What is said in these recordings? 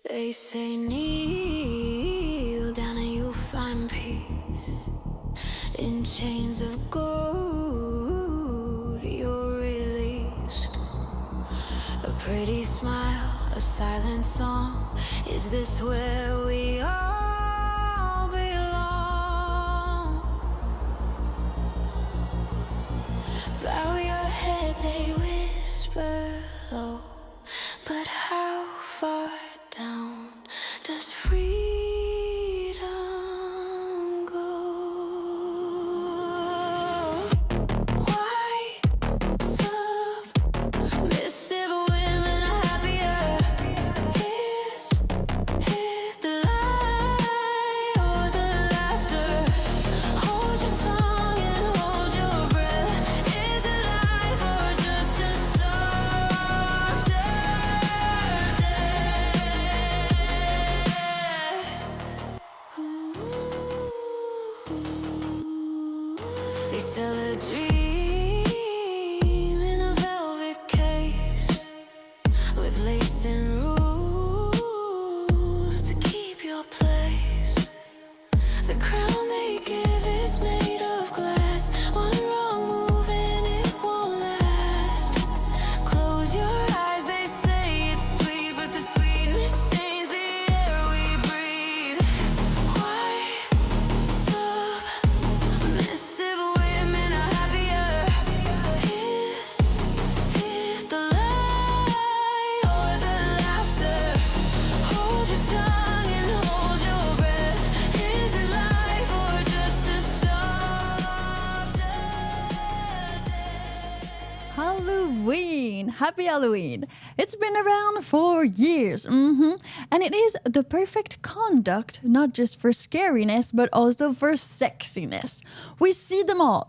They say kneel down and you'll find peace. In chains of gold you're released. A pretty smile, a silent song. Is this where we all belong? Bow your head, they whisper low. But how far down does freedom go? Why submissive women are happier? Is it the lie or the laughter? Hold your tongue and hold your breath. Is it life or just a softer day? They sell a dream in a velvet case with lace and rules to keep your place. The crown they give is made of glass. One wrong move and it won't last. Close your eyes, they say it's sweet, but the sweetness stains the air we breathe. Why submissive women are happier? Is it the lie or the laughter? Hold your tongue and hold your breath. Is it life or just a softer day? Halloween! Happy Halloween! It's been around for years, and it is the perfect conduct, not just for scariness, but also for sexiness. We see them all,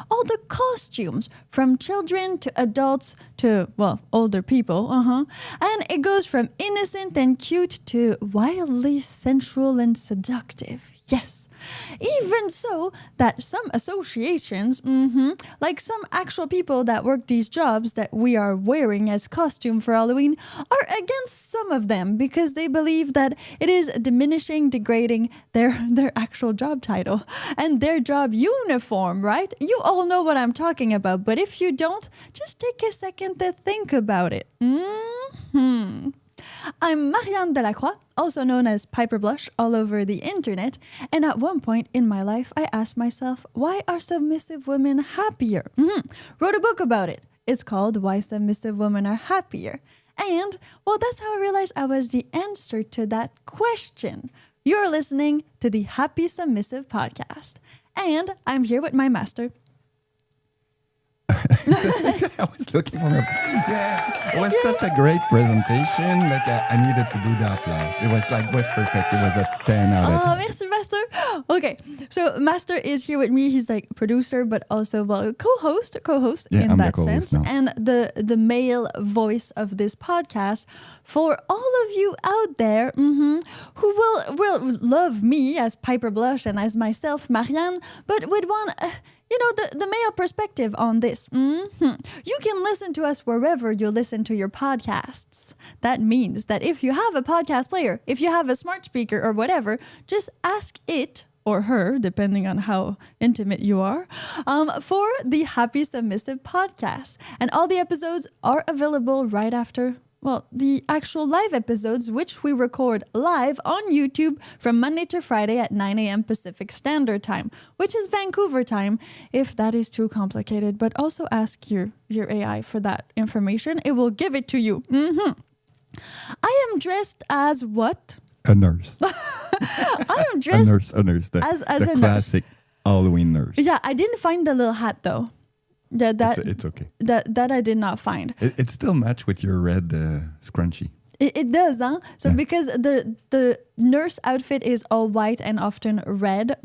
all the costumes, from children to adults to, well, older people, and it goes from innocent and cute to wildly sensual and seductive. Yes, even so that some associations, like some actual people that work these jobs that we are wearing as costume for Halloween, are against some of them because they believe that it is diminishing, degrading their actual job title and their job uniform, right? You all know what I'm talking about, but if you don't, just take a second to think about it. I'm Marianne Delacroix, also known as Piper Blush all over the internet, and at one point in my life I asked myself, why are submissive women happier? Wrote a book about it. It's called Why Submissive Women Are Happier. And, well, that's how I realized I was the answer to that question. You're listening to the Happy Submissive podcast, and I'm here with my master. I was looking for him. Yeah, it was such a great presentation. Like I needed to do the applause. It was perfect. It was a 10 out of 10. Oh, merci, Master. Okay, so Master is here with me. He's like producer, but also, well, co-host Yeah, in I'm that the co-host sense. now. And the male voice of this podcast for all of you out there who will love me as Piper Blush and as myself, Marianne, but would want... the male perspective on this. You can listen to us wherever you listen to your podcasts. That means that if you have a podcast player, if you have a smart speaker or whatever, just ask it or her, depending on how intimate you are, for the Happy Submissive podcast. And all the episodes are available right after, well, the actual live episodes, which we record live on YouTube from Monday to Friday at 9 a.m. Pacific Standard Time, which is Vancouver time, if that is too complicated. But also ask your AI for that information. It will give it to you. I am dressed as what? A nurse. I am dressed a nurse. The as a classic Halloween nurse. Yeah, I didn't find the little hat though. It's okay. That I did not find. It still match with your red scrunchie. It does, huh? So Yeah. because the nurse outfit is all white and often red.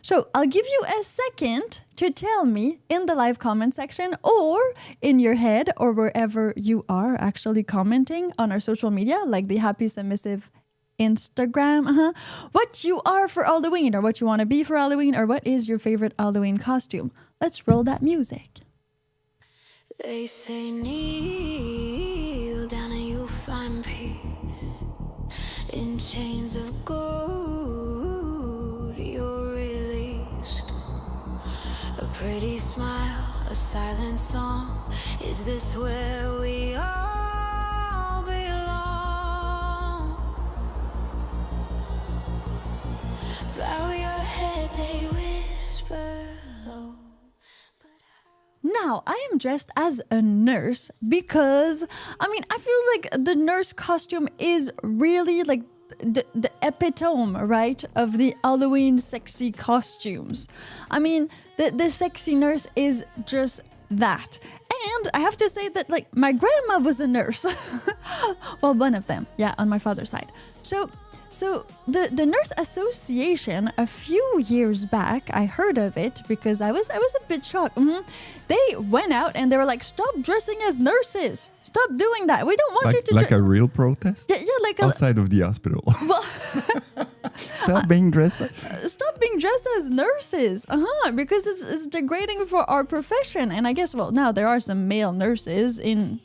So I'll give you a second to tell me in the live comment section or in your head or wherever you are actually commenting on our social media, like the Happy Submissive Instagram, what you are for Halloween or what you want to be for Halloween or what is your favorite Halloween costume. Let's roll that music. They say kneel down and you'll find peace. In chains of gold, you're released. A pretty smile, a silent song. Is this where we all belong? Bow your head, they whisper low. Now, I am dressed as a nurse because, I mean, I feel like the nurse costume is really like the epitome, right, of the Halloween sexy costumes. I mean, the sexy nurse is just that. And I have to say that, like, my grandma was a nurse. Well, one of them, yeah, on my father's side. So the Nurse Association, a few years back, I heard of it because I was a bit shocked. They went out and they were like, "Stop dressing as nurses. Stop doing that. We don't want you to." Like a real protest? Yeah, like outside of the hospital. Well, Stop being dressed. stop being dressed as nurses. Because it's degrading for our profession. And I guess, well, now there are some male nurses in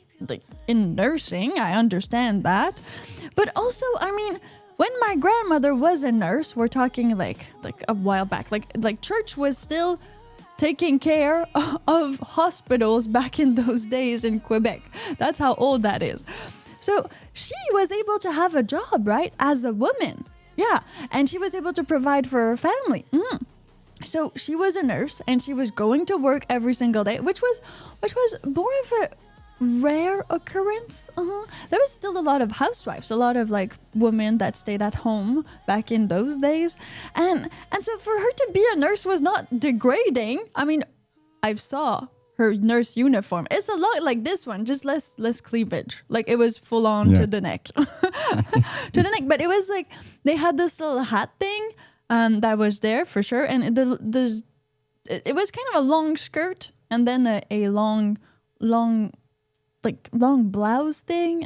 nursing. I understand that, but also, I mean, when my grandmother was a nurse, we're talking like a while back, like church was still taking care of hospitals back in those days in Quebec. That's how old that is. So she was able to have a job, right, as a woman. Yeah, and she was able to provide for her family. So she was a nurse and she was going to work every single day, which was more of a rare occurrence. There was still a lot of housewives, a lot of like women that stayed at home back in those days, and so for her to be a nurse was not degrading. I mean, I saw her nurse uniform. It's a lot like this one, just less cleavage. Like it was full on to the neck, to the neck. But it was like they had this little hat thing that was there for sure, and it was kind of a long skirt and then a long blouse thing,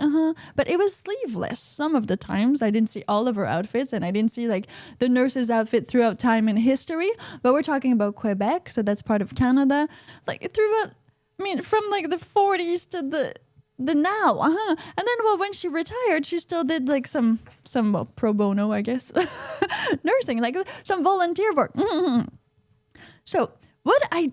but it was sleeveless some of the times. I didn't see all of her outfits, and I didn't see like the nurse's outfit throughout time in history, but we're talking about Quebec, so that's part of Canada, like throughout, I mean, from like the 40s to the now, and then, well, when she retired, she still did like some well, pro bono, I guess, nursing, like some volunteer work. So what I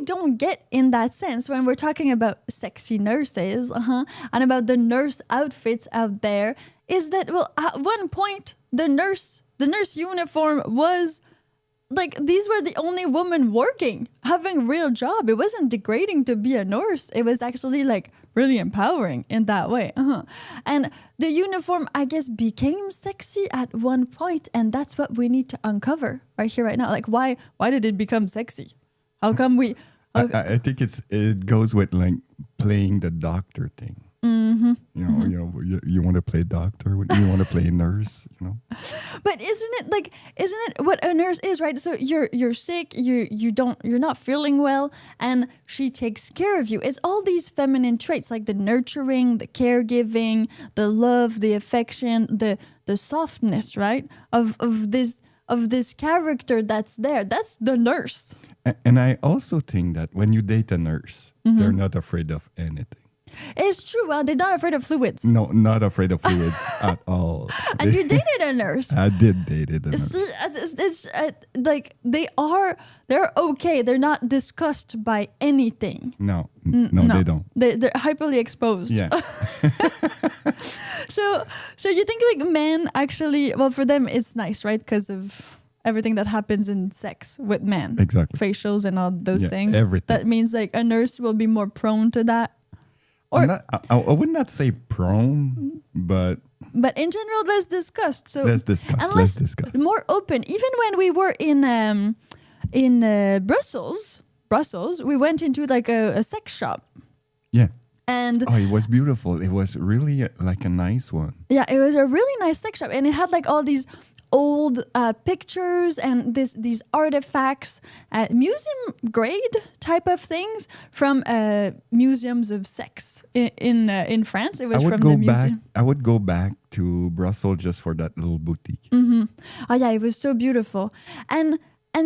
don't get in that sense when we're talking about sexy nurses, and about the nurse outfits out there, is that, well, at one point the nurse uniform was like, these were the only women working, having real job. It wasn't degrading to be a nurse. It was actually like really empowering in that way. And the uniform, I guess, became sexy at one point, and that's what we need to uncover right here, right now. Like, why did it become sexy? How come we? I think it goes with like playing the doctor thing. You want to play doctor, you want to play nurse, But isn't it what a nurse is, right? So you're sick, you're not feeling well, and she takes care of you. It's all these feminine traits, like the nurturing, the caregiving, the love, the affection, the softness, right? Of this character that's there. That's the nurse. And I also think that when you date a nurse, they're not afraid of anything. It's true. Well, they're not afraid of fluids. No, not afraid of fluids at all. And you dated a nurse. I did date a nurse. It's like they're okay. They're not discussed by anything. No, they don't. They're hyperly exposed. Yeah. So you think like men actually, well, for them it's nice, right? Because of everything that happens in sex with men. Exactly. Facials and all those things. Everything. That means like a nurse will be more prone to that. Or, I would not say prone, but in general, let's discuss. So let's discuss. More open. Even when we were in Brussels, we went into like a sex shop. Yeah. And it was beautiful. It was really like a nice one. Yeah, it was a really nice sex shop, and it had like all these old pictures and these artifacts, museum grade type of things from museums of sex in France. It was from the museum. I would go back to Brussels just for that little boutique. Oh yeah, it was so beautiful, and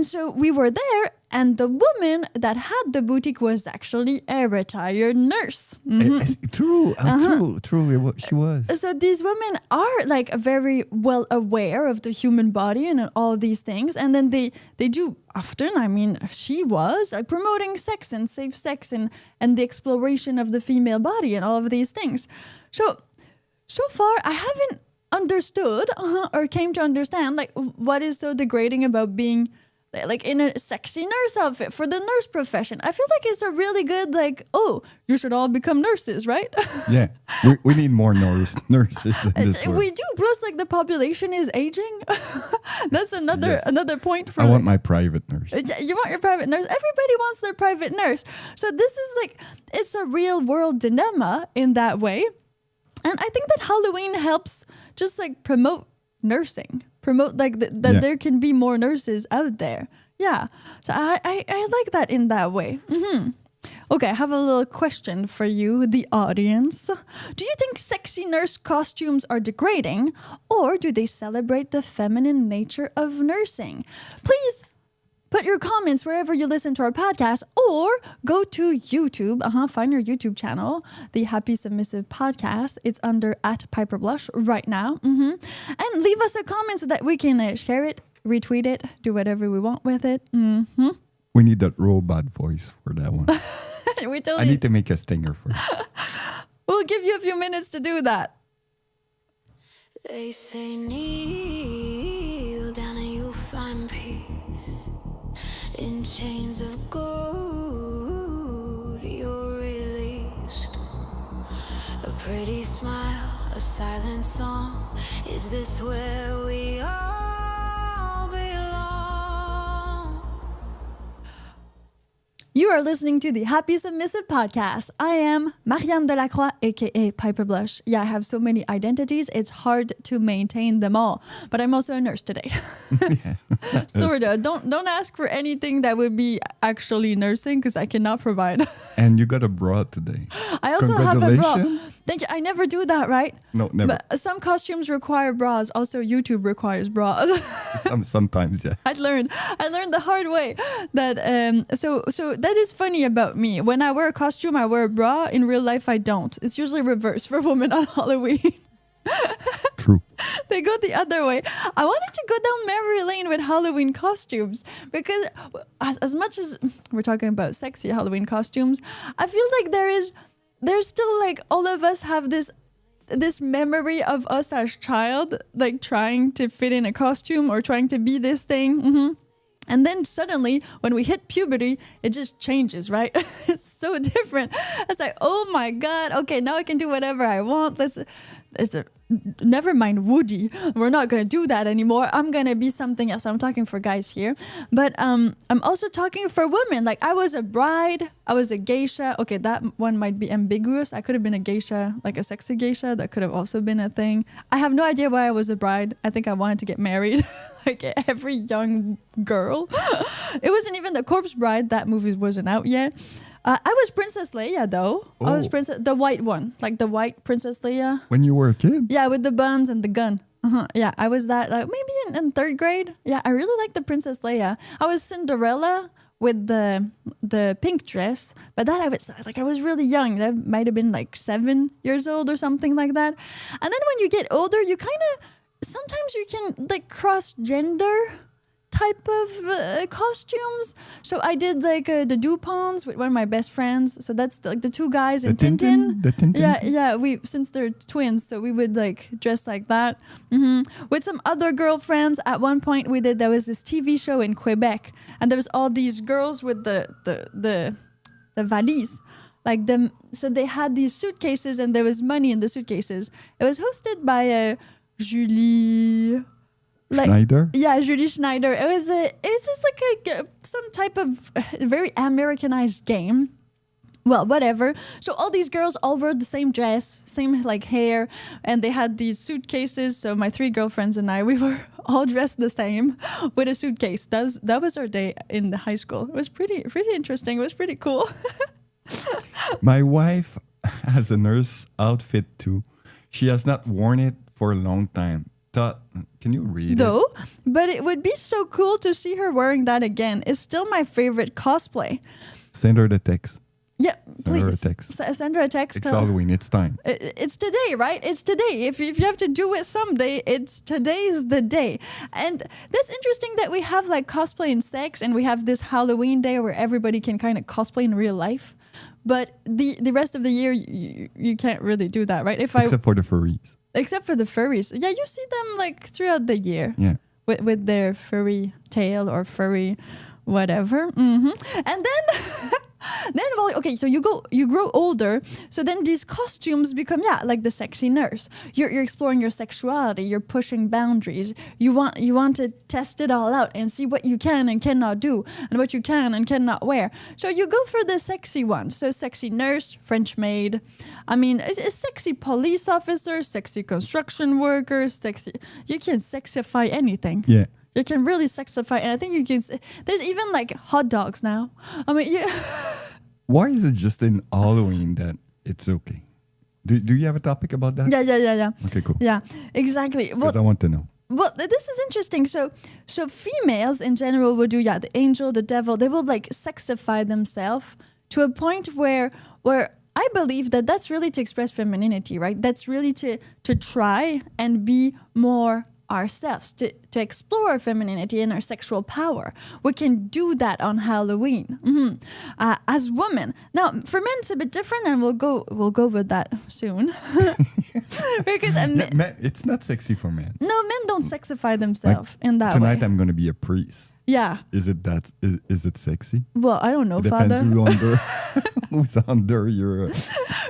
so we were there, And the woman that had the boutique was actually a retired nurse. True. She was. So these women are like very well aware of the human body and all these things. And then they do often, I mean, she was promoting sex and safe sex and the exploration of the female body and all of these things. So far, I haven't understood or came to understand like what is so degrading about being like in a sexy nurse outfit for the nurse profession. I feel like it's a really good like, oh, you should all become nurses, right? Yeah, we need more nurses in this world. We do. Plus, like the population is aging. That's another point. For I want my private nurse. You want your private nurse? Everybody wants their private nurse. So this is like, it's a real world dilemma in that way. And I think that Halloween helps just like promote nursing. Promote like that there can be more nurses out there. Yeah. So I like that in that way. Okay, I have a little question for you, the audience. Do you think sexy nurse costumes are degrading, or do they celebrate the feminine nature of nursing? Please put your comments wherever you listen to our podcast, or go to YouTube. Find your YouTube channel, the Happy Submissive Podcast. It's under @PiperBlush right now. And leave us a comment so that we can share it, retweet it, do whatever we want with it. We need that robot voice for that one. I need to make a stinger for it. We'll give you a few minutes to do that. They say kneel down and you'll find peace. In chains of gold, you're released. A pretty smile, a silent song. Is this where we all belong? You are listening to the Happy Submissive Podcast. I am Marianne Delacroix, aka Piper Blush. Yeah, I have so many identities, it's hard to maintain them all. But I'm also a nurse today. Sort of. Don't ask for anything that would be actually nursing because I cannot provide. And you got a bra today. I also have a bra. Thank you. I never do that, right? No, never. But some costumes require bras. Also, YouTube requires bras. Sometimes, yeah. I learned the hard way that so that is funny about me. When I wear a costume, I wear a bra. In real life, I don't. It's usually reversed for women on Halloween. True. They go the other way. I wanted to go down memory lane with Halloween costumes because as much as we're talking about sexy Halloween costumes, I feel like there's still like all of us have this memory of us as child, like trying to fit in a costume or trying to be this thing. And then suddenly when we hit puberty, it just changes, right? It's so different. It's like, oh my God, okay, now I can do whatever I want. Never mind Woody. We're not going to do that anymore. I'm going to be something else. I'm talking for guys here. But I'm also talking for women. Like I was a bride. I was a geisha. Okay, that one might be ambiguous. I could have been a geisha, like a sexy geisha. That could have also been a thing. I have no idea why I was a bride. I think I wanted to get married like every young girl. It wasn't even The Corpse Bride. That movie wasn't out yet. I was Princess Leia though. Oh. I was the white one, like the white Princess Leia. When you were a kid? Yeah, with the buns and the gun. Yeah, I was that, like maybe in third grade. Yeah, I really liked the Princess Leia. I was Cinderella with the pink dress, but that I was really young. That might have been like 7 years old or something like that. And then when you get older, you sometimes you can like cross gender type of costumes. So I did like the Duponts with one of my best friends. So that's like the two guys in Tintin. The Tintin? Yeah. Since they're twins, so we would like dress like that. With some other girlfriends. At one point, there was this TV show in Quebec, and there was all these girls with the valise. Like them, so they had these suitcases, and there was money in the suitcases. It was hosted by Julie. Schneider? Yeah, Julie Schneider. It was just like some type of very Americanized game. Well, whatever. So all these girls all wore the same dress, same like hair, and they had these suitcases. So my 3 girlfriends and I, we were all dressed the same with a suitcase. That was our day in the high school. It was pretty interesting. It was pretty cool. My wife has a nurse outfit too. She has not worn it for a long time. thought, can you read it? Though, but it would be so cool to see her wearing that again. It's still my favorite cosplay. Send her the text. Yeah, Send her a please. text. Send her a text. It's Halloween. It's time. It's today, right? It's today. If you have to do it someday, today's the day. And that's interesting that we have like cosplay and sex, and we have this Halloween day where everybody can kind of cosplay in real life. But the rest of the year, you can't really do that, right? Except for the furries. Except for the furries. Yeah, you see them like throughout the year. Yeah. With their furry tail or furry whatever. And then... well, okay, so you grow older, so then these costumes become like the sexy nurse. You're exploring your sexuality, you're pushing boundaries. You want to test it all out and see what you can and cannot do and what you can and cannot wear. So you go for the sexy ones. So sexy nurse, French maid. I mean, a sexy police officer, sexy construction worker, sexy. You can sexify anything. Yeah. You can really sexify, and I think you can. There's even like hot dogs now. I mean, yeah. Why is it just in Halloween that it's okay? Do you have a topic about that? Yeah. Okay, cool. Yeah, exactly. Because I want to know. Well, this is interesting. So females in general would do the angel, the devil. They will like sexify themselves to a point where I believe that's really to express femininity, right? That's really to try and be more ourselves, to explore our femininity and our sexual power. We can do that on Halloween as women. Now, for men, it's a bit different, and we'll go with that soon. Because it's not sexy for men. no, men don't sexify themselves in that Tonight way. I'm going to be a priest. Yeah. Is it sexy? Well, I don't know, It depends Father. who's under your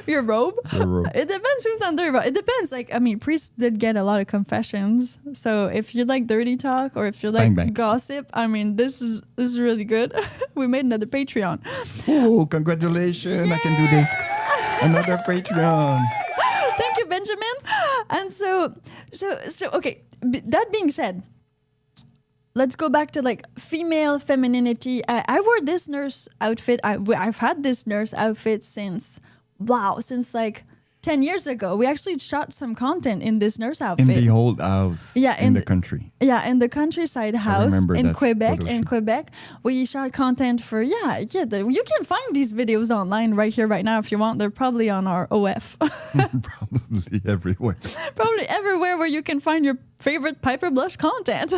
Your robe? Your robe. It depends who's under your robe. It depends. Like, I mean, priests did get a lot of confessions. So if you like dirty talk or if you like bang. gossip, I mean, this is really good. We made another Patreon. Oh, congratulations. I can do this. Another Patreon. Thank you, Benjamin. And so okay, that being said, let's go back to like female femininity. I wore this nurse outfit. I've had this nurse outfit since like 10 years ago. We actually shot some content in this nurse outfit. In the old house. Yeah, in the country. Yeah, in the countryside house in that Quebec. photo In shoot. Quebec, we shot content for you can find these videos online right here, right now if you want. They're probably on our OF. Probably everywhere. Probably everywhere where you can find your favorite Piper Blush content.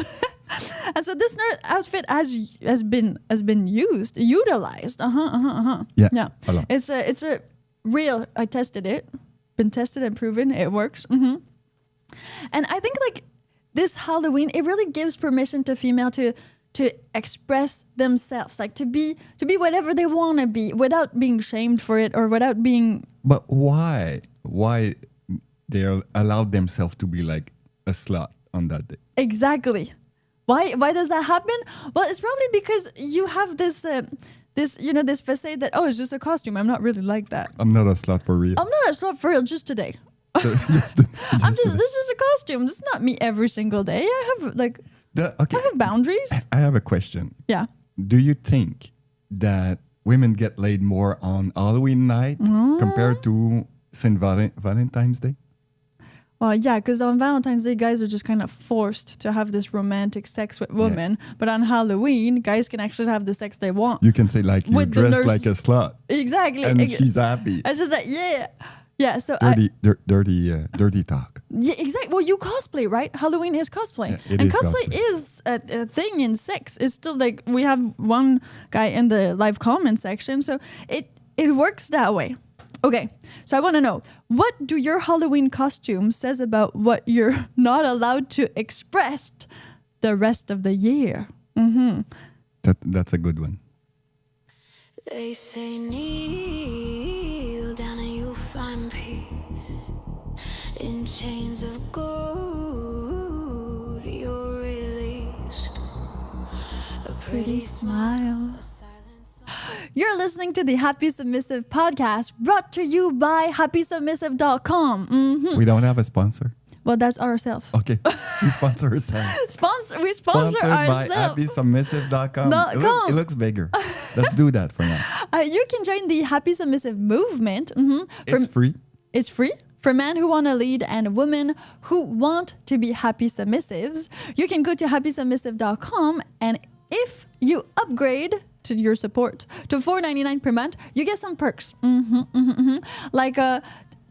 And so this nurse outfit has been utilized. Yeah. Hello. It's a real. I tested it. Been tested and proven it works. And I think like this Halloween, it really gives permission to female to express themselves, like to be whatever they want to be without being shamed for it or without being. But why they are allowed themselves to be like a slut on that day? Exactly. Why does that happen? Well, it's probably because you have this this facade that, it's just a costume. I'm not really like that. I'm not a slut for real. I'm not a slut for real just today. Just This is a costume. This is not me every single day. I have I have boundaries. I have a question. Yeah. Do you think that women get laid more on Halloween night compared to St. Valentine's Day? Well, yeah, because on Valentine's Day, guys are just kind of forced to have this romantic sex with women. Yeah. But on Halloween, guys can actually have the sex they want. You can say like you dress like a slut. Exactly. And she's happy. It's just like, yeah. Yeah, so dirty talk. Yeah, exactly. Well, you cosplay, right? Halloween is cosplay. Yeah, and is cosplay is a thing in sex. It's still like, we have one guy in the live comment section. So it works that way. Okay, so I want to know, what do your Halloween costume says about what you're not allowed to express the rest of the year? That's a good one. They say kneel down and you'll find peace. In chains of gold you're released. A Pretty smile. You're listening to the Happy Submissive podcast, brought to you by happysubmissive.com. We don't have a sponsor. Well, that's ourselves. Okay, we sponsor ourselves. We sponsor Sponsored by ourselves. happysubmissive.com. It looks bigger. Let's do that for now. You can join the Happy Submissive movement. It's free. It's free For men who want to lead and women who want to be happy submissives, you can go to happysubmissive.com, and if you upgrade to your support to $4.99 per month, you get some perks. Like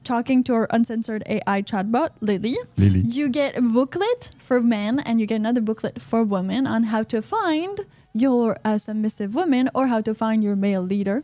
talking to our uncensored AI chatbot, Lily. You get a booklet for men, and you get another booklet for women on how to find your submissive woman or how to find your male leader.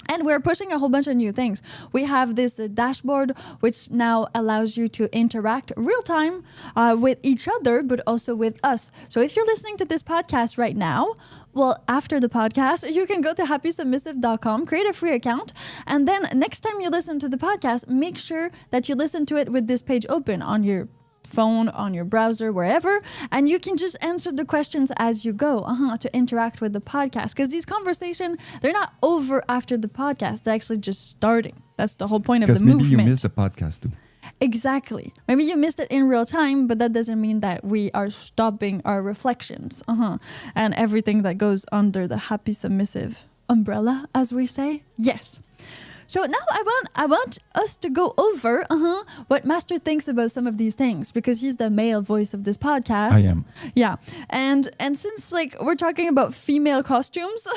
And we're pushing a whole bunch of new things. We have this dashboard, which now allows you to interact real time with each other, but also with us. So if you're listening to this podcast right now, well, after the podcast, you can go to happysubmissive.com, create a free account, and then next time you listen to the podcast, make sure that you listen to it with this page open on your phone, on your browser, wherever, and you can just answer the questions as you go to interact with the podcast, because these conversations, they're not over after the podcast, they're actually just starting. That's the whole point of the movement. Because maybe you missed the podcast too. Exactly. Maybe you missed it in real time, but that doesn't mean that we are stopping our reflections and everything that goes under the happy submissive umbrella, as we say. Yes. So now I want us to go over what Master thinks about some of these things, because he's the male voice of this podcast. I am. Yeah. And since like we're talking about female costumes.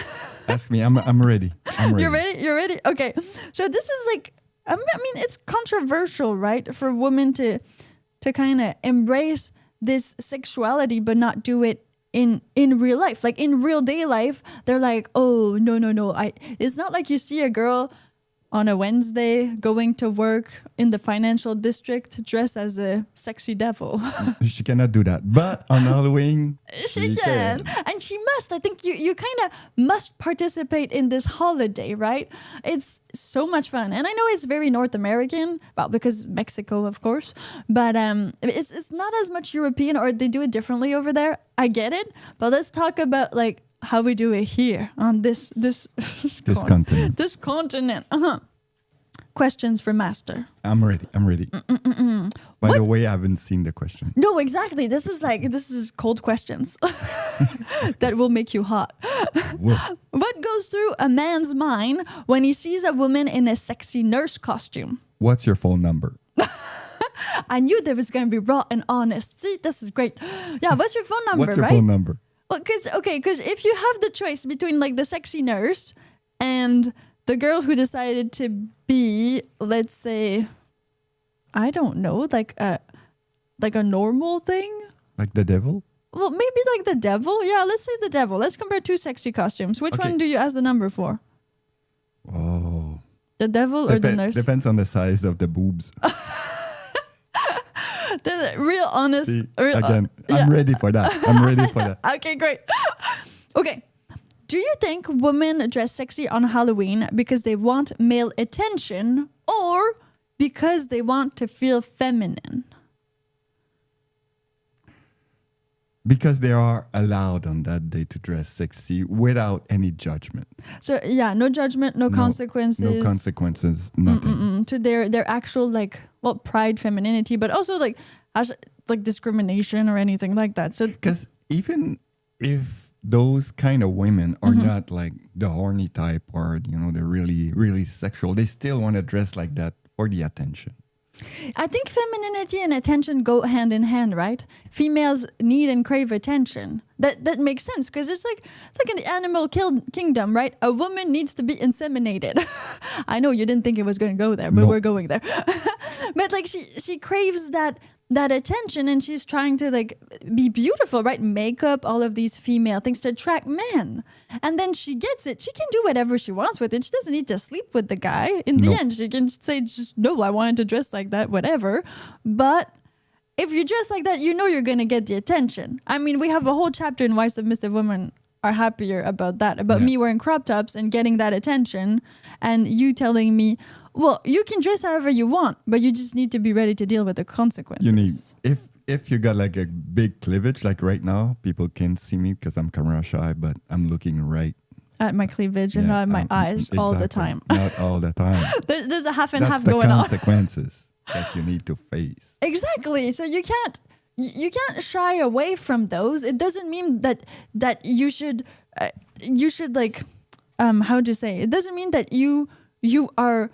Ask me. I'm ready. I'm ready. You're ready? You're ready? Okay. So this is like, I mean, it's controversial, right? For women to kind of embrace this sexuality, but not do it in real life. Like in real day life, they're like, oh, no. It's not like you see a girl on a Wednesday going to work in the financial district dressed as a sexy devil. She cannot do that. But on Halloween, she can. And she must. I think you kind of must participate in this holiday, right? It's so much fun. And I know it's very North American, well, because Mexico, of course. But it's not as much European, or they do it differently over there. I get it. But let's talk about like how we do it here on this continent. This continent. Questions for Master. I'm ready. By the way, I haven't seen the question. No, exactly. This is cold questions that will make you hot. What goes through a man's mind when he sees a woman in a sexy nurse costume? What's your phone number? I knew there was going to be raw and honest. See, this is great. Yeah, what's your phone number, What's your right? phone number? Well, because if you have the choice between like the sexy nurse and the girl who decided to be, let's say, I don't know, like a normal thing. Like the devil? Well, maybe like the devil. Yeah, let's say the devil. Let's compare two sexy costumes. Which one do you ask the number for? Oh. The devil or the nurse? Depends on the size of the boobs. The real honest. See, again, I'm ready for that. Okay, great. Okay. Do you think women dress sexy on Halloween because they want male attention or because they want to feel feminine? Because they are allowed on that day to dress sexy without any judgment. So yeah, no judgment, no consequences. No consequences, nothing. To their actual pride, femininity, but also like discrimination or anything like that. So because even if those kind of women are not like the horny type or they're really really sexual, they still want to dress like that for the attention. I think femininity and attention go hand in hand, right? Females need and crave attention. That makes sense because it's like in the animal kingdom, right? A woman needs to be inseminated. I know you didn't think it was going to go there, but we're going there. But like she craves that attention, and she's trying to like be beautiful, right? Makeup, all of these female things to attract men. And then she gets it. She can do whatever she wants with it. She doesn't need to sleep with the guy. In the end, she can say, just, no, I wanted to dress like that, whatever. But if you dress like that, you're going to get the attention. I mean, we have a whole chapter in why submissive women are happier about that, about me wearing crop tops and getting that attention, and you telling me, well, you can dress however you want, but you just need to be ready to deal with the consequences. You need, if you got like a big cleavage, like right now, people can't see me because I'm camera shy, but I'm looking right at my cleavage and not at my eyes all the time. Not all the time. There's a half and half going on. That's the consequences that you need to face. Exactly. So you can't shy away from those. It doesn't mean that you should like how do you say? It doesn't mean that you are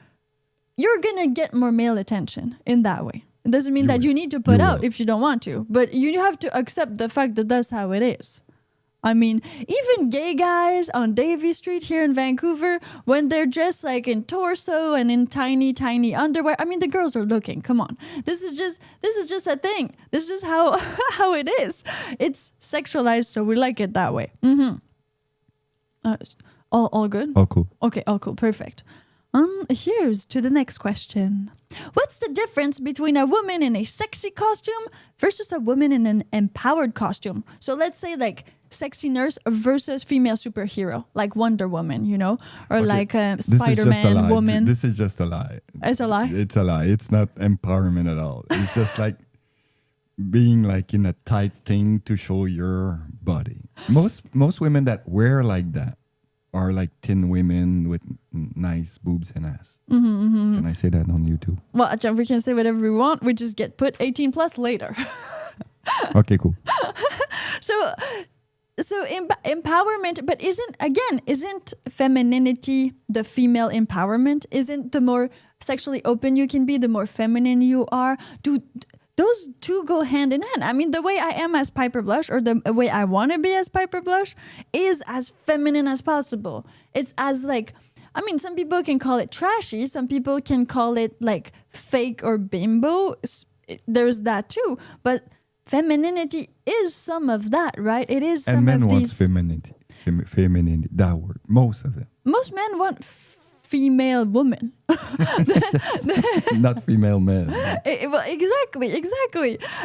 you're gonna get more male attention in that way. It doesn't mean You that will. you need to put You out will. if you don't want to, but you have to accept the fact that that's how it is. I mean, even gay guys on Davie Street here in Vancouver, when they're dressed like in torso and in tiny, tiny underwear, I mean, the girls are looking. Come on, this is just a thing. This is just how how it is. It's sexualized, so we like it that way. All good. Oh, cool. Okay, all cool, perfect. Here's to the next question. What's the difference between a woman in a sexy costume versus a woman in an empowered costume? So let's say like sexy nurse versus female superhero, like Wonder Woman, you know, or Okay, like this is just a Spider-Man lie. woman. This is just a lie. It's a lie? It's a lie. It's not empowerment at all. It's just like being like in a tight thing to show your body. Most women that wear like that are like thin women with nice boobs and ass. Can I say that on YouTube? Well, we can say whatever we want. We just get put 18 plus later. Okay, cool. So empowerment, but isn't femininity the female empowerment? Isn't the more sexually open you can be, the more feminine you are? Those two go hand in hand. I mean, the way I am as Piper Blush, or the way I want to be as Piper Blush, is as feminine as possible. It's as like, I mean, some people can call it trashy. Some people can call it like fake or bimbo. There's that too. But femininity is some of that, right? It is some And men of want these. femininity. Femininity, that word. Most of them. Most men want female woman. Not female men. Well, exactly.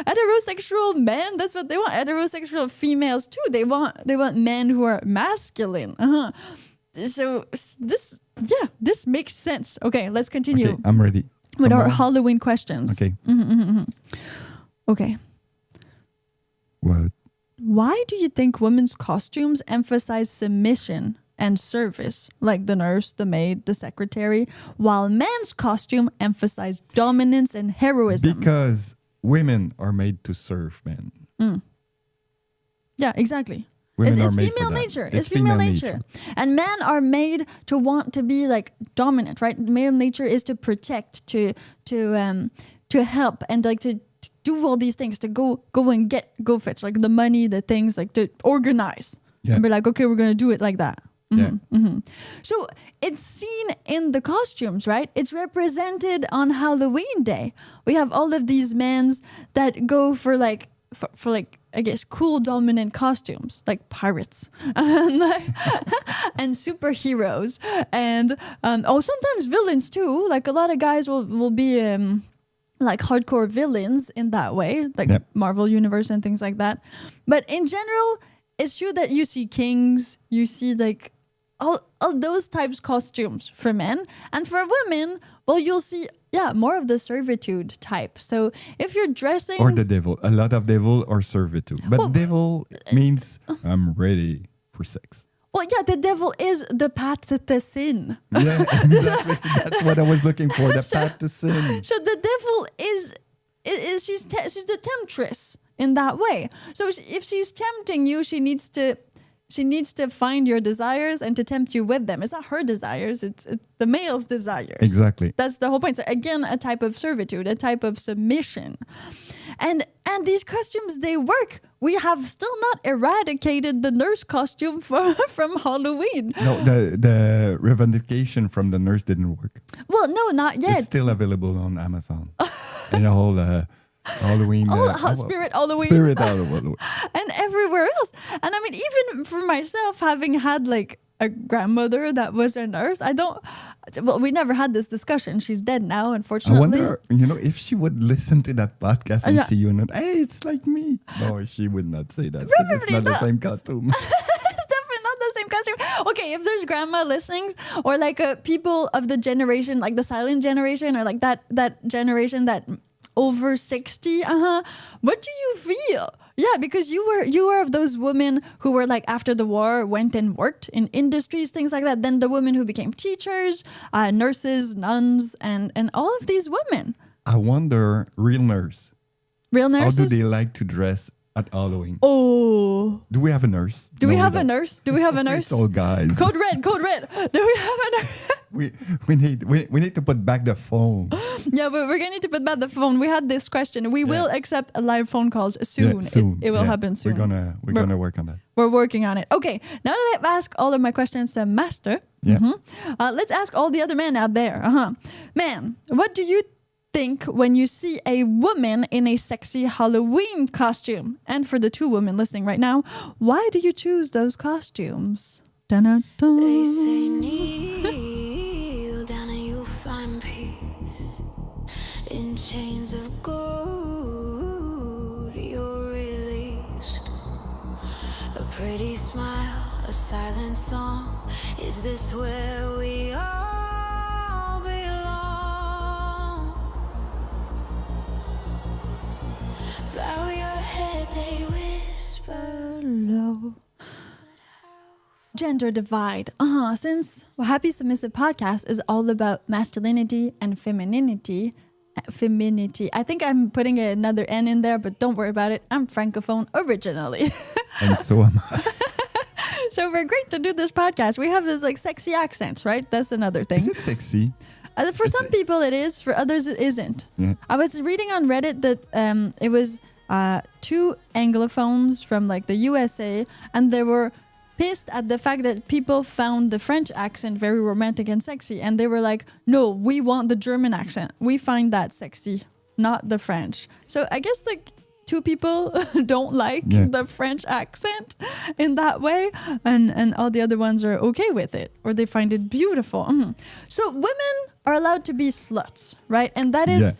Heterosexual men, that's what they want. Heterosexual females too. They want men who are masculine. So this makes sense. Okay, let's continue Okay, I'm ready. with Come our on. Halloween questions. Okay. Okay. What? Why do you think women's costumes emphasize submission and service, like the nurse, the maid, the secretary, while men's costume emphasize dominance and heroism? Because women are made to serve men. Yeah, exactly. Women are It's made for female that. nature. It's It's female female nature. nature. And men are made to want to be like dominant, right? Male nature is to protect, to help, and like to do all these things, to go and go fetch like the money, the things, like to organize. Yeah. And be like, okay, we're gonna do it like that. Yeah. So it's seen in the costumes, right? It's represented on Halloween Day. We have all of these men that go for like I guess cool dominant costumes, like pirates and superheroes, and sometimes villains too. Like a lot of guys will be like hardcore villains in that way, like Yep. Marvel Universe and things like that. But in general, it's true that you see kings, you see like all those types costumes for men, and for women, well, you'll see more of the servitude type. So if you're dressing Or the devil. A lot of devil or servitude. But Well, devil means I'm ready for sex. well, yeah, the devil is the path to sin. Yeah, exactly. That's what I was looking for. The path to sin. So the devil is she's the temptress in that way. So if she's tempting you, she needs to find your desires and to tempt you with them. It's not her desires; it's the male's desires. Exactly. That's the whole point. So again, a type of servitude, a type of submission, and these costumes, they work. We have still not eradicated the nurse costume from Halloween. No, the revendication from the nurse didn't work. Well, no, not yet. It's still available on Amazon. And the whole Halloween. Spirit Halloween. Spirit Halloween. And everywhere else. And I mean, even for myself, having had like a grandmother that was a nurse, we never had this discussion. She's dead now, I unfortunately. wonder, if she would listen to that podcast and Yeah. see you and hey, it's like me. No, she would not say that because it's Probably not the not. same costume. It's definitely not the same costume. Okay, if there's grandma listening, or like people of the generation, like the silent generation, or like that generation that over 60, what do you feel? Yeah, because you were of those women who were like after the war went and worked in industries, things like that. Then the women who became teachers, nurses, nuns, and all of these women. I wonder, real nurse, Real how nurses. do they like to dress at Halloween. Oh. Do we have a nurse? Do we No, have a don't. nurse? Do we have a nurse? It's all guys. Code red, code red. Do we have a nurse? we need to put back the phone. Yeah, but we're going to need to put back the phone. We had this question. We will accept live phone calls soon. Yeah, soon. It will happen soon. We're gonna work on that. We're working on it. Okay, now that I've asked all of my questions to Master, let's ask all the other men out there. Man, what do you think when you see a woman in a sexy Halloween costume? And for the two women listening right now, why do you choose those costumes? Dun-dun-dun. They say kneel down and you'll find peace. In chains of gold, you're released. A pretty smile, a silent song. Is this where we all belong? Bow your head, they whisper. Low. Gender divide. Since Happy Submissive podcast is all about masculinity and femininity. I think I'm putting another N in there, but don't worry about it. I'm Francophone originally. And so am I. So we're great to do this podcast. We have this like sexy accents, right? That's another thing. Is it sexy? For some people it is, for others it isn't. Yeah. I was reading on Reddit that it was two Anglophones from like the USA, and they were pissed at the fact that people found the French accent very romantic and sexy, and they were like, no, we want the German accent. We find that sexy, not the French. So I guess like two people don't like the French accent in that way, and all the other ones are okay with it, or they find it beautiful. So women are allowed to be sluts, right? And that is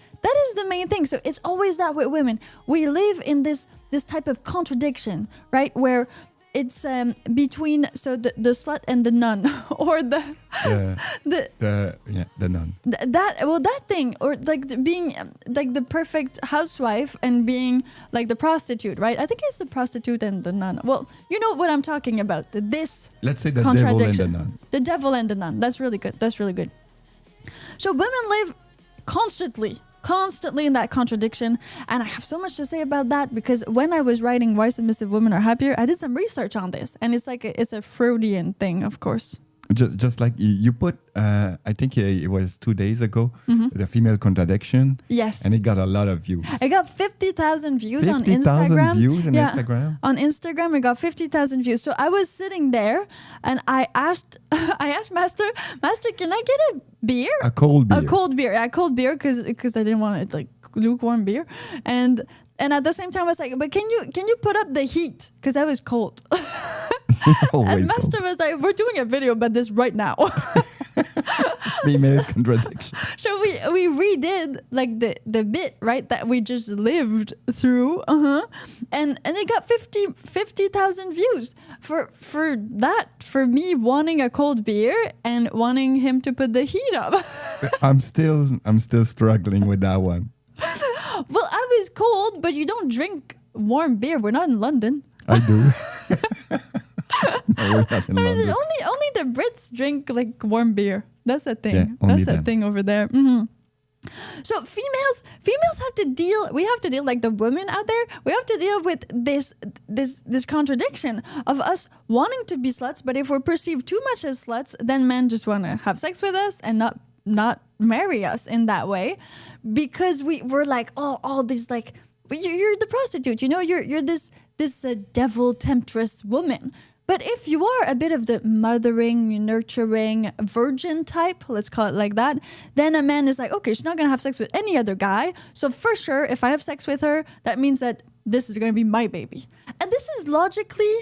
the main thing. So it's always that with women. We live in this type of contradiction, right? Where it's between the slut and the nun, or the nun. That thing, or like being like the perfect housewife and being like the prostitute, right? I think it's the prostitute and the nun. Well, you know what I'm talking about. This Let's say the devil and the nun. The devil and the nun. That's really good. That's really good. So women live constantly in that contradiction, and I have so much to say about that, because when I was writing Why Submissive Women Are Happier, I did some research on this, and it's like it's a Freudian thing, of course. Just like you put, I think it was 2 days ago, the female contradiction. Yes. And it got a lot of views. I got 50,000 views on 50,000 Instagram. views on Instagram? On Instagram, I got 50,000 views. So I was sitting there, and I asked Master, can I get a beer? A cold beer. A cold beer, because I didn't want it like lukewarm beer. And at the same time, I was like, but can you put up the heat? Because I was cold. And Master was like, we're doing a video about this right now. Female contradiction. So we redid like the bit, right, that we just lived through, and it got 50,000 views for that, for me wanting a cold beer and wanting him to put the heat up. I'm still struggling with that one. Well, I was cold, but you don't drink warm beer. We're not in London. I do. No, we're not in London. Only the Brits drink like warm beer. That's a thing. Yeah, That's a them. thing over there. So females have to deal. We have to deal, like the women out there. We have to deal with this contradiction of us wanting to be sluts, but if we're perceived too much as sluts, then men just want to have sex with us and not marry us in that way, because we're like, all these like, you're the prostitute, you're this devil temptress woman. But if you are a bit of the mothering, nurturing, virgin type, let's call it like that, then a man is like, okay, she's not going to have sex with any other guy. So for sure, if I have sex with her, that means that this is going to be my baby. And this is logically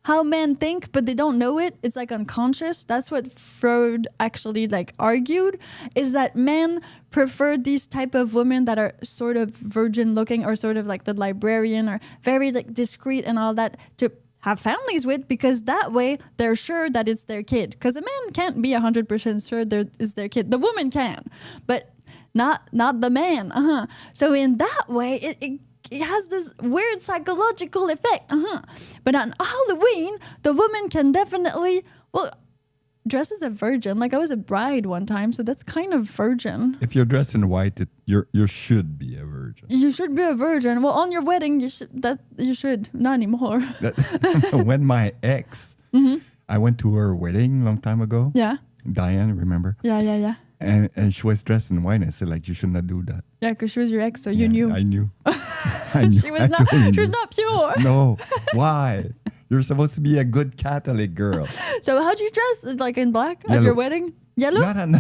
how men think, but they don't know it. It's like unconscious. That's what Freud actually like argued, is that men prefer these type of women that are sort of virgin looking, or sort of like the librarian, or very like discreet and all that, to have families with, because that way they're sure that it's their kid. Because a man can't be 100% sure there is their kid. The woman can, but not the man. So in that way, it has this weird psychological effect. But on Halloween, the woman can definitely, dress as a virgin. Like I was a bride one time, so that's kind of virgin. If you're dressed in white, you should be a virgin. You should be a virgin. Well, on your wedding, you should. Not anymore. When my ex, I went to her wedding a long time ago. Yeah. Diane, remember? Yeah. And she was dressed in white. I said, like, you should not do that. Yeah, because she was your ex, so you knew. I knew. I knew. She was not pure. No. Why? You're supposed to be a good Catholic girl. So how'd you dress? Like in black at Yellow. your wedding? Yellow? No.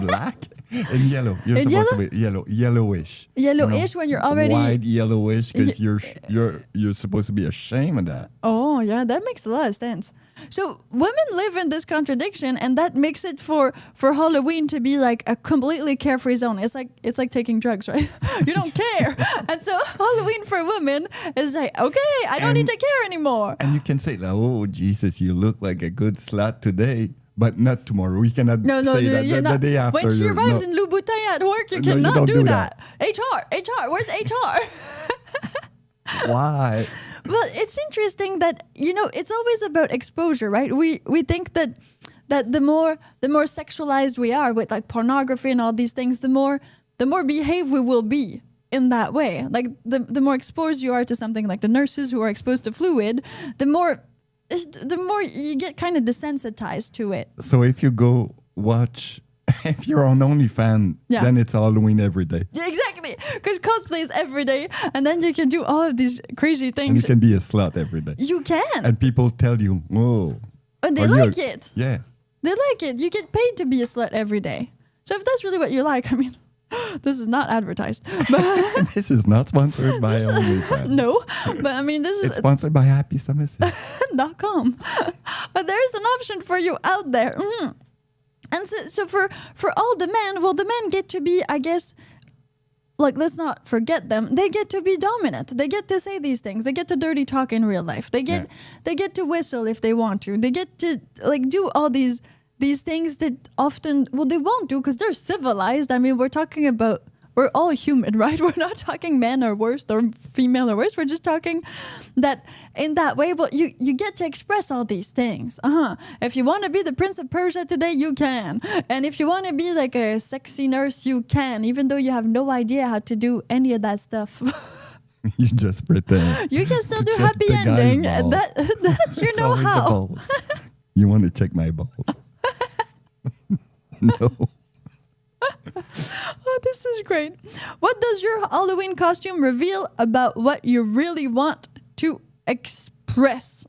Black and yellow. You're In supposed to be yellowish. Yellowish when you're already... White, yellowish, because you're supposed to be ashamed of that. Oh, yeah, that makes a lot of sense. So women live in this contradiction, and that makes it for Halloween to be like a completely carefree zone. It's like taking drugs, right? You don't care. And so Halloween for women is like, okay, I don't need to care anymore. And you can say, like, oh, Jesus, you look like a good slut today. But not tomorrow. We cannot say that the day after. When she arrives in Louboutin at work, you cannot don't do that. HR, where's HR? Why? Well, it's interesting that, it's always about exposure, right? We think that the more sexualized we are with like pornography and all these things, the more behaved we will be in that way. Like the more exposed you are to something, like the nurses who are exposed to fluid, the more you get kind of desensitized to it. So if you go watch, if you're on OnlyFans, then it's Halloween every day. Yeah, exactly. Because cosplay is every day, and then you can do all of these crazy things. And you can be a slut every day. You can. And people tell you, whoa. And they like it. Yeah. They like it. You get paid to be a slut every day. So if that's really what you like, I mean, this is not advertised. But this is not sponsored by OnlyFans. No, but I mean, it's sponsored by HappySubmissive.com. But there's an option for you out there. Mm-hmm. And so for all the men, well, the men get to be, I guess, like, let's not forget them. They get to be dominant. They get to say these things. They get to dirty talk in real life. They get to whistle if they want to. They get to like do all these things that often, well, they won't do because they're civilized. I mean, we're all human, right? We're not talking men are worse or female or worse. We're just talking that in that way, well, you get to express all these things. If you want to be the Prince of Persia today, you can. And if you want to be like a sexy nurse, you can, even though you have no idea how to do any of that stuff. You just pretend. You can still do happy ending. That you know how. You want to check my balls. No. Oh, this is great. What does your Halloween costume reveal about what you really want to express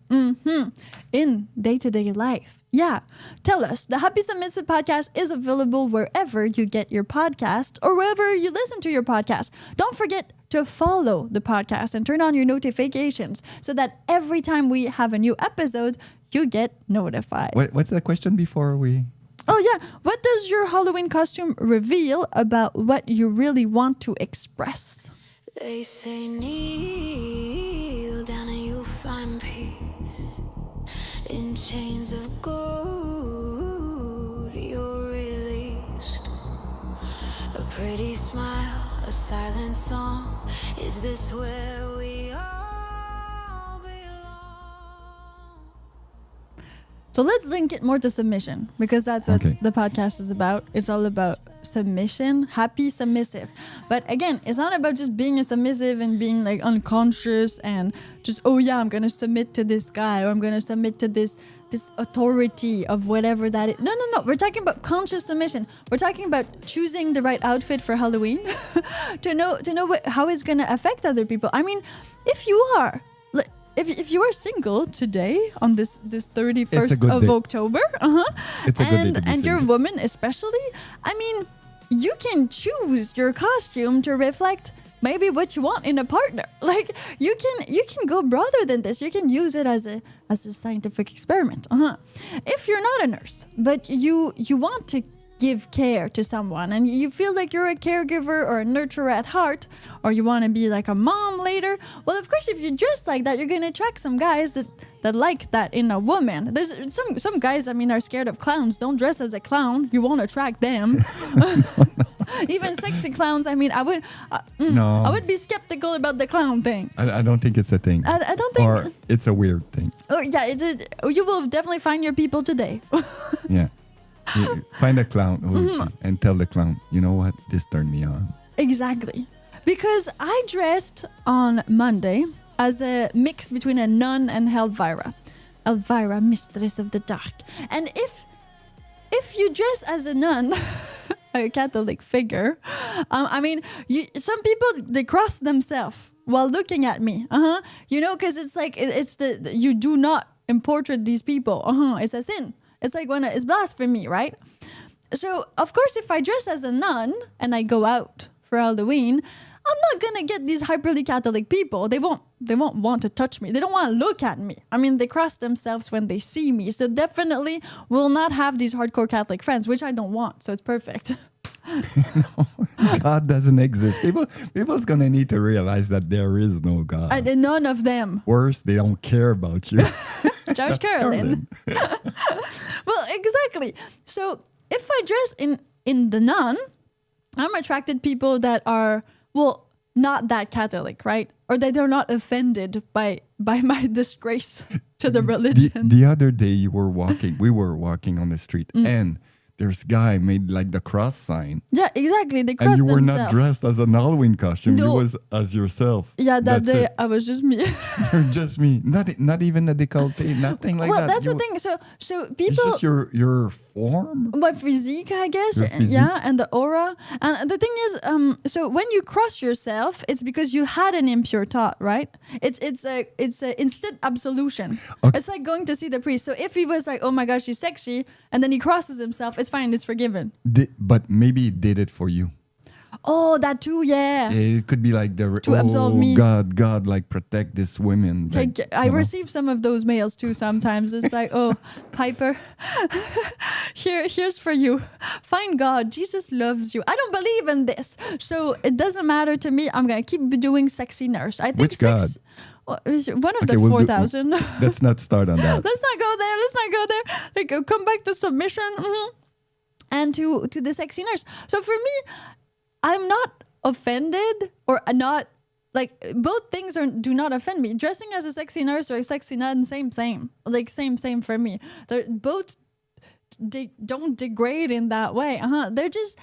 in day-to-day life? Yeah. Tell us. The Happy Submissive podcast is available wherever you get your podcast or wherever you listen to your podcast. Don't forget to follow the podcast and turn on your notifications so that every time we have a new episode, you get notified. What's the question before we... Oh, yeah. What does your Halloween costume reveal about what you really want to express? They say kneel down and you'll find peace. In chains of gold, you're released. A pretty smile, a silent song. Is this where we all belong? So let's link it more to submission because that's what the podcast is about. It's all about submission, happy submissive. But again, it's not about just being a submissive and being like unconscious and just, oh yeah, I'm going to submit to this guy or I'm going to submit to this authority of whatever that is. No. We're talking about conscious submission. We're talking about choosing the right outfit for Halloween to know how it's going to affect other people. I mean, if you are... If you are single today on this 31st of October, it's a good day and you're a woman especially, I mean, you can choose your costume to reflect maybe what you want in a partner. Like you can go broader than this. You can use it as a scientific experiment. If you're not a nurse, but you want to give care to someone and you feel like you're a caregiver or a nurturer at heart, or you want to be like a mom later, well, of course, if you dress like that, you're going to attract some guys that like that in a woman. There's some guys, I mean, are scared of clowns. Don't dress as a clown. You won't attract them. Even sexy clowns, I mean, I would be skeptical about the clown thing. I don't think it's a thing. I don't think... Or it's a weird thing. Oh, yeah, you will definitely find your people today. Yeah. You find a clown and tell the clown, you know what, this turned me on. Exactly. Because I dressed on Monday as a mix between a nun and Elvira. Elvira, mistress of the dark. And if you dress as a nun, a Catholic figure, I mean, some people, they cross themselves while looking at me. You know, because it's like, it's you do not portrait these people. It's a sin. It's like when it's blasphemy, right? So, of course, if I dress as a nun and I go out for Halloween, I'm not gonna get these hyperly Catholic people. They won't want to touch me. They don't want to look at me. I mean, they cross themselves when they see me. So definitely will not have these hardcore Catholic friends, which I don't want. So it's perfect. No, God doesn't exist. People's gonna need to realize that there is no God. And none of them. Worse, they don't care about you. George Carlin. Well, exactly. So if I dress in the nun, I'm attracted people that are, well, not that Catholic, right? Or that they're not offended by my disgrace to the religion. The other day we were walking on the street and there's guy made like the cross sign. Yeah, exactly. They And cross you were themselves. not dressed as an Halloween costume. No. You was as yourself. Yeah, that That's day it. I was just me. You're just me. Not even a décolleté. Nothing like Well, that. that's the thing. So It's people, just your form. my physique, I guess. Your physique. Yeah, and the aura. And the thing is, so when you cross yourself, it's because you had an impure thought, right? It's a instant absolution. Okay. It's like going to see the priest. So if he was like, oh my gosh, she's sexy, and then he crosses himself, it's fine, it's forgiven. But maybe it did it for you. Oh, that too, yeah. It could be like To absolve me. God, like protect this women. Like, I you know. receive some of those mails too sometimes. It's like, oh, Piper, here's for you. Find God. Jesus loves you. I don't believe in this. So it doesn't matter to me. I'm going to keep doing sexy nurse. I think Which God? Well, one of Okay, the we'll do- 4,000. Let's not start on that. Let's not go there. Like, come back to submission and to the sexy nurse. So for me, I'm not offended or not, like, both things do not offend me. Dressing as a sexy nurse or a sexy nun, same. Like, same for me. They're both don't degrade in that way. They're just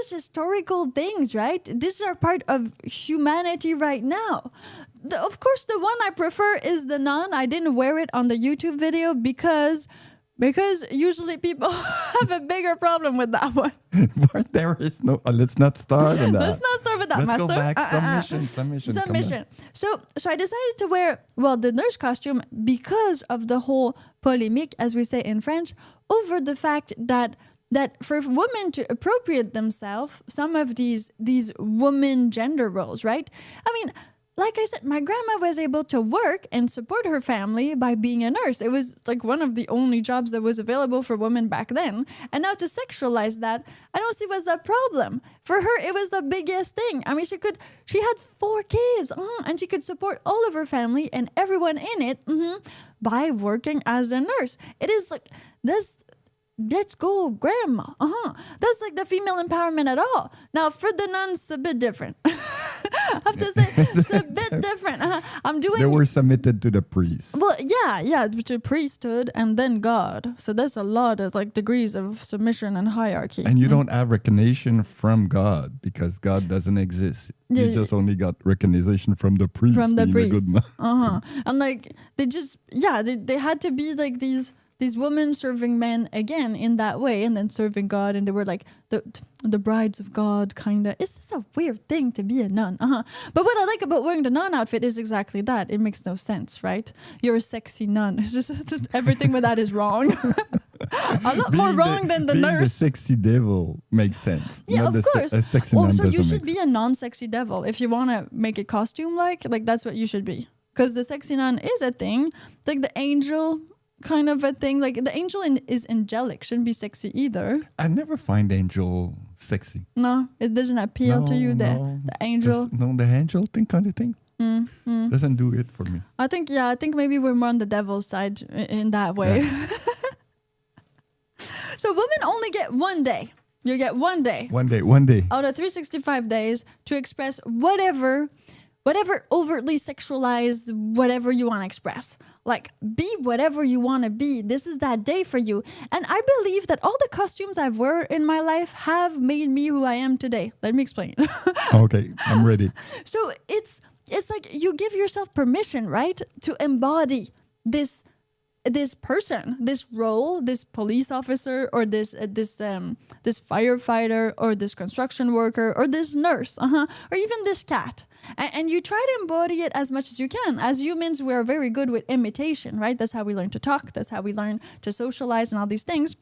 historical things, right? These are part of humanity right now. Of course, the one I prefer is the nun. I didn't wear it on the YouTube video because usually people have a bigger problem with that one. But there is no. Let's not start on that. Let's not start with that, Let's master. go back. Submission. Submission. So I decided to wear, well, the nurse costume because of the whole polémique, as we say in French, over the fact that for women to appropriate themselves some of these woman gender roles, right? I mean, like I said, my grandma was able to work and support her family by being a nurse. It was like one of the only jobs that was available for women back then. And now to sexualize that, I don't see what's the problem. For her, it was the biggest thing. I mean, she had 4 kids, and she could support all of her family and everyone in it by working as a nurse. It is like this. Let's go, grandma. That's like the female empowerment at all. Now, for the nuns, it's a bit different. I have to say, it's a bit different. I'm doing. They were submitted to the priest. Well, yeah, to priesthood and then God. So there's a lot of like degrees of submission and hierarchy. And you don't have recognition from God because God doesn't exist. You just only got recognition from the priest. From the being a priest. good man. And like they had to be like these women serving men again in that way, and then serving God, and they were like the brides of God, kind of. It's just a weird thing to be a nun. But what I like about wearing the nun outfit is exactly that. It makes no sense, right? You're a sexy nun. It's just everything with that is wrong. A lot more wrong than the being nurse. The sexy devil makes sense. Yeah, Not of course. A sexy nun so you doesn't should make be a non-sexy devil if you want to make it costume-like. Like that's what you should be. Because the sexy nun is a thing. Like the angel kind of a thing. Like the angel is angelic. Shouldn't be sexy either. I never find angel sexy. No, it doesn't appeal to you. The angel. The angel thing kind of thing. Doesn't do it for me. I think maybe we're more on the devil's side in that way. Yeah. So women only get 1 day. You get 1 day. One day. Out of 365 days to express whatever whatever overtly sexualized, whatever you want to express. Like, be whatever you want to be. This is that day for you. And I believe that all the costumes I've worn in my life have made me who I am today. Let me explain. Okay, I'm ready. So it's like you give yourself permission, right, to embody this person, this role, this police officer, or this firefighter, or this construction worker, or this nurse, or even this cat. And you try to embody it as much as you can. As humans, we are very good with imitation, right? That's how we learn to talk. That's how we learn to socialize and all these things.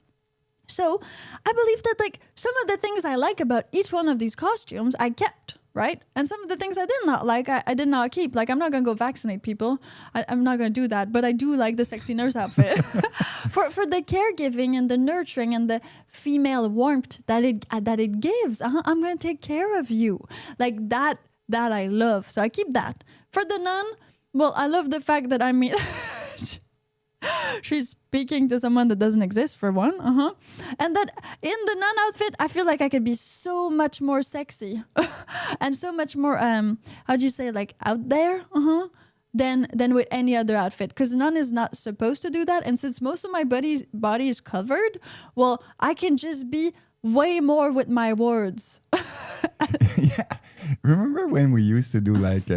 So I believe that like some of the things I like about each one of these costumes, I kept. Right? And some of the things I did not like, I did not keep. Like, I'm not going to go vaccinate people. I'm not going to do that. But I do like the sexy nurse outfit. for the caregiving and the nurturing and the female warmth that it gives. I'm going to take care of you. Like, that I love. So I keep that. For the nun, well, I love the fact that she's speaking to someone that doesn't exist, for one. And that in the nun outfit, I feel like I could be so much more sexy and so much more, how do you say, like out there than with any other outfit. Because nun is not supposed to do that. And since most of my body is covered, well, I can just be way more with my words. Yeah. Remember when we used to do like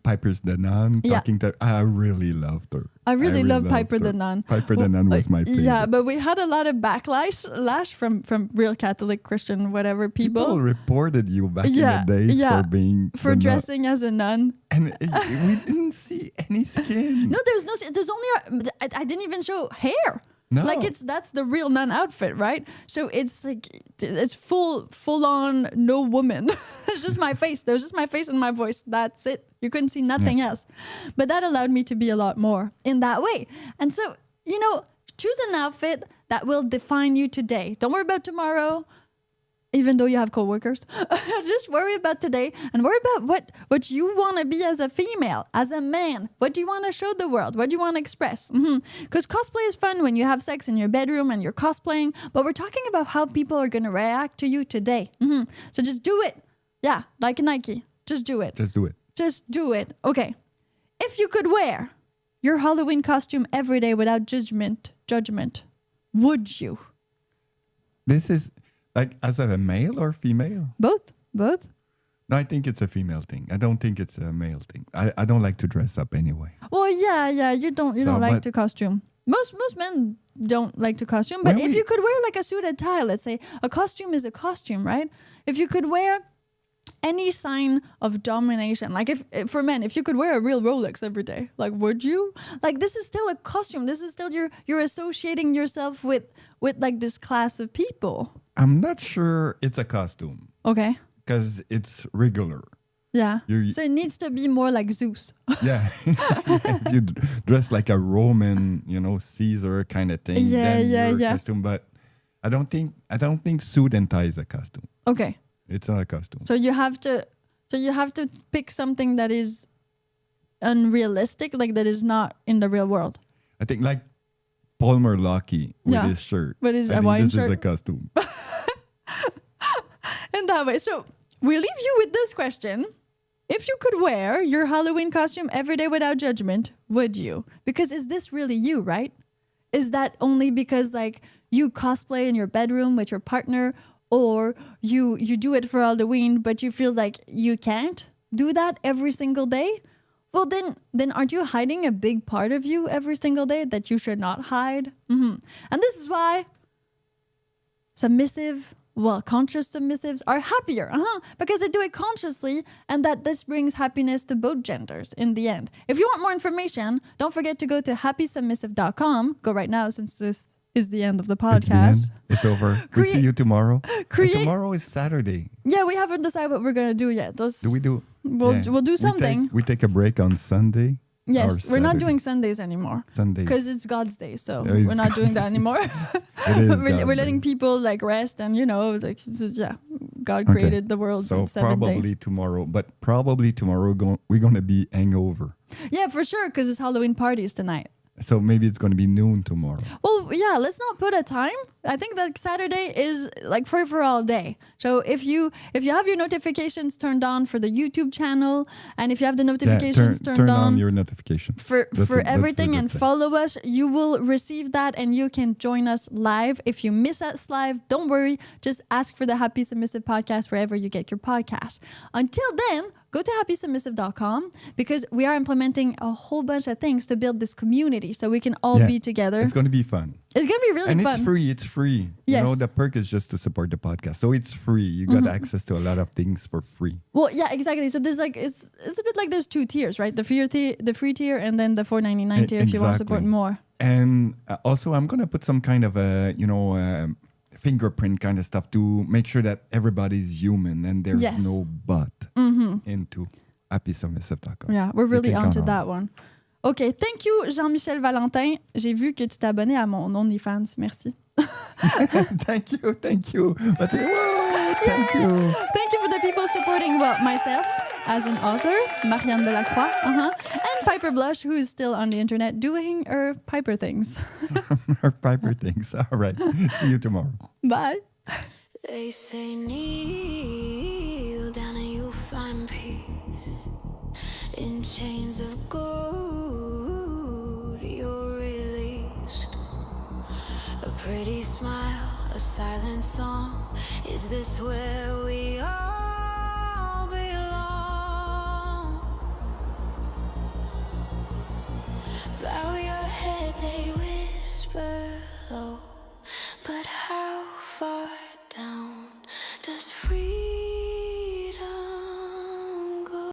Piper's the Nun talking to her? I really loved her. I really loved Piper the Nun. Piper the Nun was my favorite. Yeah, but we had a lot of backlash from real Catholic, Christian, whatever people. People reported you back in the days for dressing as a nun. And we didn't see any skin. No, there's only I didn't even show hair. No. Like that's the real nun outfit, right? So it's like it's full on no woman. It's just my face. There's just my face and my voice. That's it. You couldn't see nothing else. But that allowed me to be a lot more in that way. And so, choose an outfit that will define you today. Don't worry about tomorrow. Even though you have coworkers, just worry about today and worry about what you want to be as a female, as a man. What do you want to show the world? What do you want to express? Because cosplay is fun when you have sex in your bedroom and you're cosplaying, but we're talking about how people are going to react to you today. So just do it. Yeah, like a Nike. Just do it. Just do it. Just do it. Okay. If you could wear your Halloween costume every day without judgment, would you? This is... Like as a male or female? Both. No, I think it's a female thing. I don't think it's a male thing. I don't like to dress up anyway. Well, yeah. You don't like to costume. Most men don't like to costume. But if you could wear like a suit and tie, let's say, a costume is a costume, right? If you could wear any sign of domination, like if for men, if you could wear a real Rolex every day, like would you? Like this is still a costume. This is still you're associating yourself with like this class of people. I'm not sure it's a costume. Okay. Because it's regular. Yeah. So it needs to be more like Zeus. Yeah. If you dress like a Roman, Caesar kind of thing, then you're a costume. But I don't think suit and tie is a costume. Okay. It's not a costume. So you have to pick something that is unrealistic, like that is not in the real world. I think like Palmer Luckey with his shirt. But his Hawaiian shirt. This is a costume. In that way. So we leave you with this question. If you could wear your Halloween costume every day without judgment, would you? Because is this really you, right? Is that only because like you cosplay in your bedroom with your partner, or you do it for Halloween, but you feel like you can't do that every single day? Well, then aren't you hiding a big part of you every single day that you should not hide? And this is why conscious submissives are happier, because they do it consciously, and that this brings happiness to both genders in the end. If you want more information, don't forget to go to happysubmissive.com. Go right now, since this is the end of the podcast. It's over. We see you tomorrow. Tomorrow is Saturday. Yeah, we haven't decided what we're going to do yet. Do we do? We'll do something. We take a break on Sunday. Yes, we're not doing Sundays anymore. Because it's God's day, so we're not doing that anymore. We're letting people like rest, and God created the world in 7 days. Probably tomorrow we're gonna be hangover. Yeah, for sure, because it's Halloween parties tonight. So maybe it's gonna be noon tomorrow. Well, yeah, let's not put a time. I think that Saturday is like free for all day. So if you have your notifications turned on for the YouTube channel, and if you have the notifications turn on your notifications for everything and thing. follow us, you will receive that and you can join us live. If you miss us live, don't worry. Just ask for the Happy Submissive podcast wherever you get your podcast. Until then, go to happysubmissive.com because we are implementing a whole bunch of things to build this community so we can all be together. It's going to be fun. It's going to be really and fun. It's free. Yes. You know, the perk is just to support the podcast. So it's free. You got access to a lot of things for free. Well, yeah, exactly. So there's like it's a bit like there's 2 tiers, right? The free tier and then the $4.99 tier if you want to support more. And also I'm going to put some kind of a, fingerprint kind of stuff to make sure that everybody's human and there's no but into happysubmissive.com. Yeah, we're really onto that one. OK, thank you, Jean-Michel Valentin. J'ai vu que tu t'es abonné à mon OnlyFans. Merci. Thank you. But, whoa, thank you. Thank you for the people supporting myself as an author, Marianne Delacroix, and Piper Blush, who is still on the internet doing her Piper things. Her Piper things. All right. See you tomorrow. Bye. They say kneel down and you'll find peace. In chains of gold, you're released. A pretty smile, a silent song. Is this where we are?